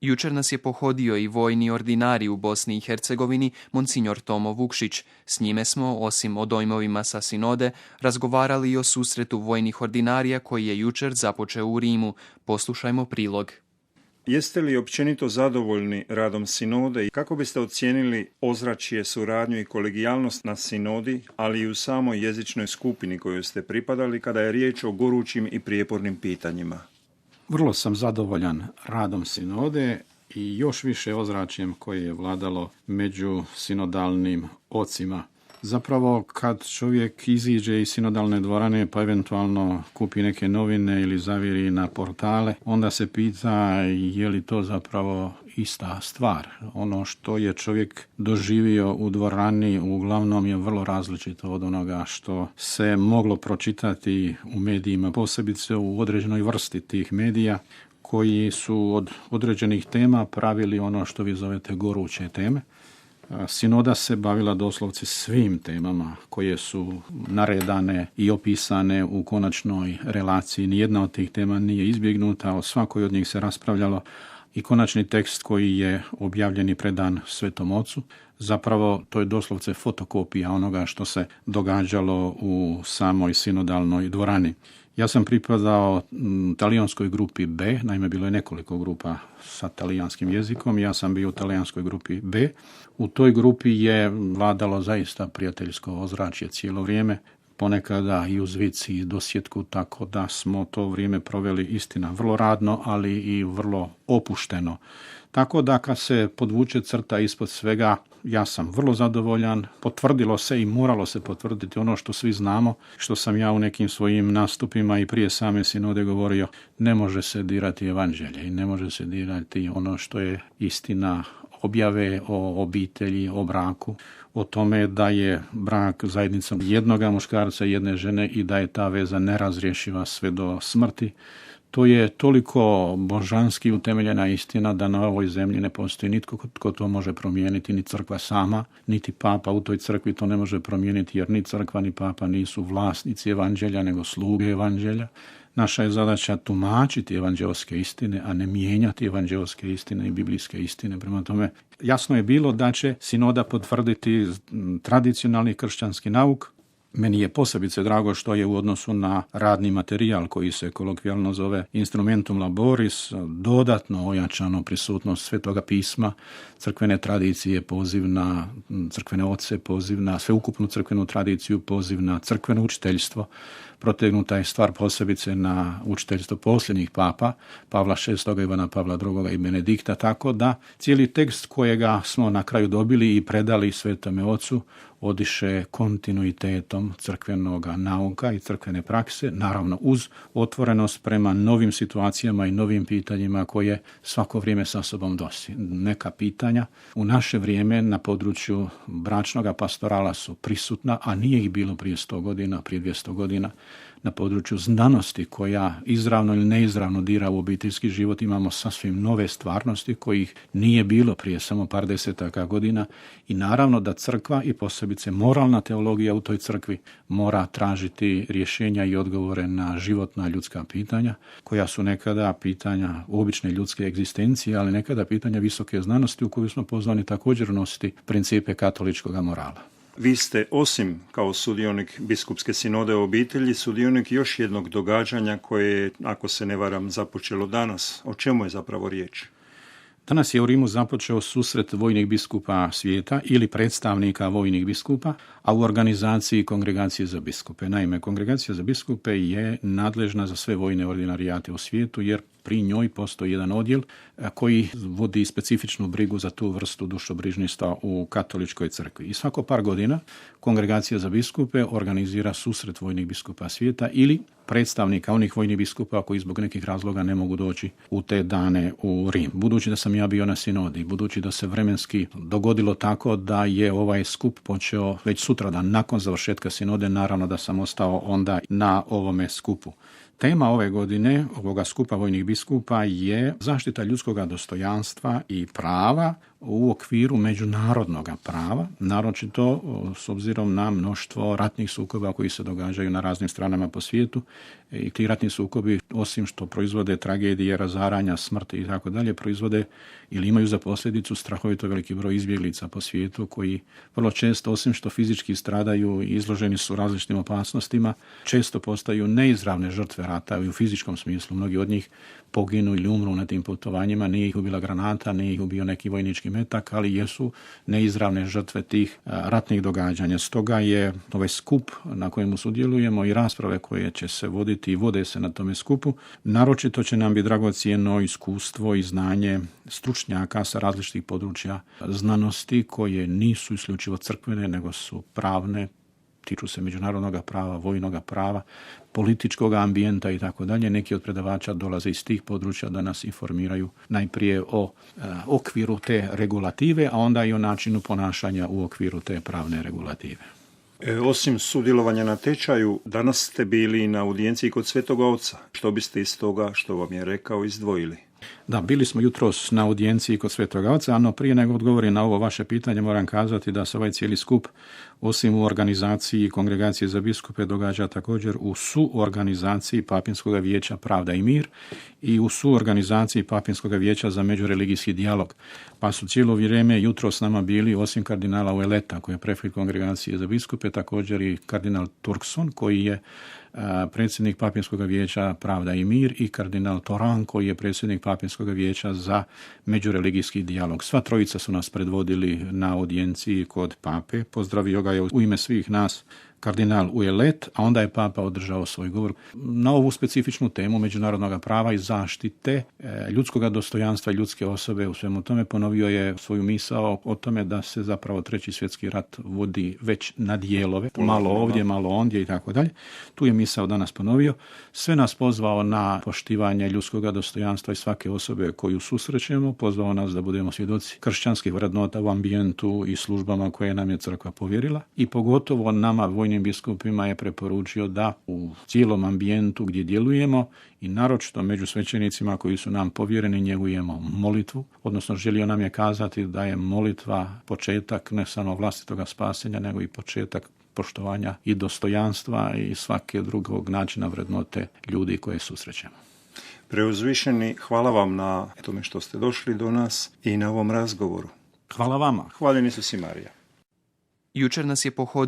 Jučer nas je pohodio i vojni ordinari u Bosni i Hercegovini, monsignor Tomo Vukšić. S njime smo, osim o dojmovima sa sinode, razgovarali i o susretu vojnih ordinarija koji je jučer započeo u Rimu. Poslušajmo prilog. Jeste li općenito zadovoljni radom sinode i kako biste ocijenili ozračje, suradnju i kolegijalnost na sinodi, ali i u samoj jezičnoj skupini kojoj ste pripadali kada je riječ o gorućim i prijepornim pitanjima? Vrlo sam zadovoljan radom sinode i još više ozračjem koje je vladalo među sinodalnim ocima. Zapravo, kad čovjek iziđe iz sinodalne dvorane pa eventualno kupi neke novine ili zaviri na portale, onda se pita je li to zapravo ista stvar. Ono što je čovjek doživio u dvorani uglavnom je vrlo različito od onoga što se moglo pročitati u medijima, posebice u određenoj vrsti tih medija koji su od određenih tema pravili ono što vi zovete goruće teme. Sinoda se bavila doslovce svim temama koje su naredane i opisane u konačnoj relaciji. Nijedna od tih tema nije izbjegnuta, o svakoj od njih se raspravljalo i konačni tekst koji je objavljen i predan Svetom Ocu. Zapravo to je doslovce fotokopija onoga što se događalo u samoj sinodalnoj dvorani. Ja sam pripadao talijanskoj grupi B, naime bilo je nekoliko grupa sa talijanskim jezikom, ja sam bio u talijanskoj grupi B. U toj grupi je vladalo zaista prijateljsko ozračje cijelo vrijeme, ponekada i uz vic i dosjetku, tako da smo to vrijeme proveli istina vrlo radno, ali i vrlo opušteno. Tako da kad se podvuče crta ispod svega, ja sam vrlo zadovoljan. Potvrdilo se i moralo se potvrditi ono što svi znamo, što sam ja u nekim svojim nastupima i prije same sinode govorio, ne može se dirati evanđelje i ne može se dirati ono što je istina objave o obitelji, o braku, o tome da je brak zajednica jednoga muškarca i jedne žene i da je ta veza nerazrješiva sve do smrti. To je toliko božanski utemeljena istina da na ovoj zemlji ne postoji nitko tko to može promijeniti, ni crkva sama, niti papa u toj crkvi to ne može promijeniti, jer ni crkva ni papa nisu vlasnici evanđelja, nego sluge evanđelja. Naša je zadaća tumačiti evanđelske istine, a ne mijenjati evanđelske istine i biblijske istine. Prema tome, jasno je bilo da će sinoda potvrditi tradicionalni kršćanski nauk. Meni je posebice drago što je u odnosu na radni materijal koji se kolokvijalno zove Instrumentum Laboris dodatno ojačano prisutnost Svetoga pisma, crkvene tradicije, poziv na crkvene oce, poziv na sveukupnu crkvenu tradiciju, poziv na crkveno učiteljstvo. Protegnuta je stvar posebice na učiteljstvo posljednjih papa, Pavla VI, Ivana Pavla II i Benedikta, tako da cijeli tekst kojega smo na kraju dobili i predali Svetome Ocu odiše kontinuitetom crkvenog nauka i crkvene prakse, naravno uz otvorenost prema novim situacijama i novim pitanjima koje svako vrijeme sa sobom dosi. Neka pitanja u naše vrijeme na području bračnog pastorala su prisutna, a nije ih bilo prije 100 godina, prije 200 godina. Na području znanosti koja izravno ili neizravno dira u obiteljski život imamo sasvim nove stvarnosti kojih nije bilo prije samo par desetaka godina i naravno da crkva i posebice moralna teologija u toj crkvi mora tražiti rješenja i odgovore na životna ljudska pitanja koja su nekada pitanja obične ljudske egzistencije, ali nekada pitanja visoke znanosti u koju smo pozvani također nositi principe katoličkog morala. Vi ste, osim kao sudionik biskupske sinode o obitelji, sudionik još jednog događanja koje je, ako se ne varam, započelo danas. O čemu je zapravo riječ? Danas je u Rimu započeo susret vojnih biskupa svijeta ili predstavnika vojnih biskupa, a u organizaciji Kongregacije za biskupe. Naime, Kongregacija za biskupe je nadležna za sve vojne ordinarijate u svijetu, jer pri njoj postoji jedan odjel koji vodi specifičnu brigu za tu vrstu dušobrižništva u katoličkoj crkvi. I svako par godina Kongregacija za biskupe organizira susret vojnih biskupa svijeta ili predstavnika onih vojnih biskupa koji zbog nekih razloga ne mogu doći u te dane u Rim. Budući da sam ja bio na sinodi, budući da se vremenski dogodilo tako da je ovaj skup počeo već sutradan nakon završetka sinode, naravno da sam ostao onda na ovome skupu. Tema ove godine, ovoga skupa vojnih biskupa, je zaštita ljudskog dostojanstva i prava u okviru međunarodnog prava, naročito s obzirom na mnoštvo ratnih sukoba koji se događaju na raznim stranama po svijetu i ti ratni sukobi, osim što proizvode tragedije, razaranja, smrti i tako dalje, proizvode ili imaju za posljedicu strahovito veliki broj izbjeglica po svijetu koji vrlo često, osim što fizički stradaju i izloženi su različitim opasnostima, često postaju neizravne žrtve rata i u fizičkom smislu. Mnogi od njih poginu ili umru na tim putovanjima, nije ih ubila granata, nije ih ubio neki vojnički metak, ali jesu neizravne žrtve tih ratnih događanja. Stoga je ovaj skup na kojemu sudjelujemo i rasprave koje će se voditi i vode se na tome skupu, naročito će nam biti dragocjeno iskustvo i znanje stručnjaka sa različitih područja znanosti koje nisu isključivo crkvene, nego su pravne, tiču se međunarodnog prava, vojnog prava, političkog ambijenta i tako dalje. Neki od predavača dolaze iz tih područja da nas informiraju najprije o okviru te regulative, a onda i o načinu ponašanja u okviru te pravne regulative. Osim sudjelovanja na tečaju, danas ste bili na audijenciji kod Svetoga Oca. Što biste iz toga što vam je rekao izdvojili? Da, bili smo jutros na audijenciji kod Svetoga Oca, no prije nego odgovorim na ovo vaše pitanje, moram kazati da se ovaj cijeli skup, osim u organizaciji Kongregacije za biskupe, događa također u suorganizaciji Papinskog vijeća Pravda i mir i u suorganizaciji Papinskog vijeća za međureligijski dijalog. Pa su cijelo vrijeme jutros s nama bili, osim kardinala Ueleta, koji je prefekt Kongregacije za biskupe, također i kardinal Turkson, koji je predsjednik Papinskog vijeća Pravda i mir, i kardinal Toran, koji je predsjednik Papinskog vijeća za međureligijski dijalog. Sva trojica su nas predvodili na audijenciji kod pape. Pozdravio ga je u ime svih nas kardinal Uelet, a onda je papa održao svoj govor na ovu specifičnu temu međunarodnog prava i zaštite ljudskog dostojanstva i ljudske osobe. U svemu tome ponovio je svoju misao o tome da se zapravo Treći svjetski rat vodi već na dijelove, malo ovdje, malo ondje i tako dalje. Tu je misao danas ponovio. Sve nas pozvao na poštivanje ljudskog dostojanstva i svake osobe koju susrećemo. Pozvao nas da budemo svjedoci kršćanskih vrednota u ambijentu i službama koje nam je crkva povjerila, i pogotovo nama vojnim biskupima je preporučio da u cijelom ambijentu gdje djelujemo i naročito među svećenicima koji su nam povjereni njegujemo molitvu, odnosno želio nam je kazati da je molitva početak ne samo vlastitoga spasenja, nego i početak poštovanja i dostojanstva i svake drugog načina vrednote ljudi koje susrećemo. Preuzvišeni, hvala vam na tome što ste došli do nas i na ovom razgovoru. Hvala vama. Hvaljen Isus i Marija. Jučer nas je pohodio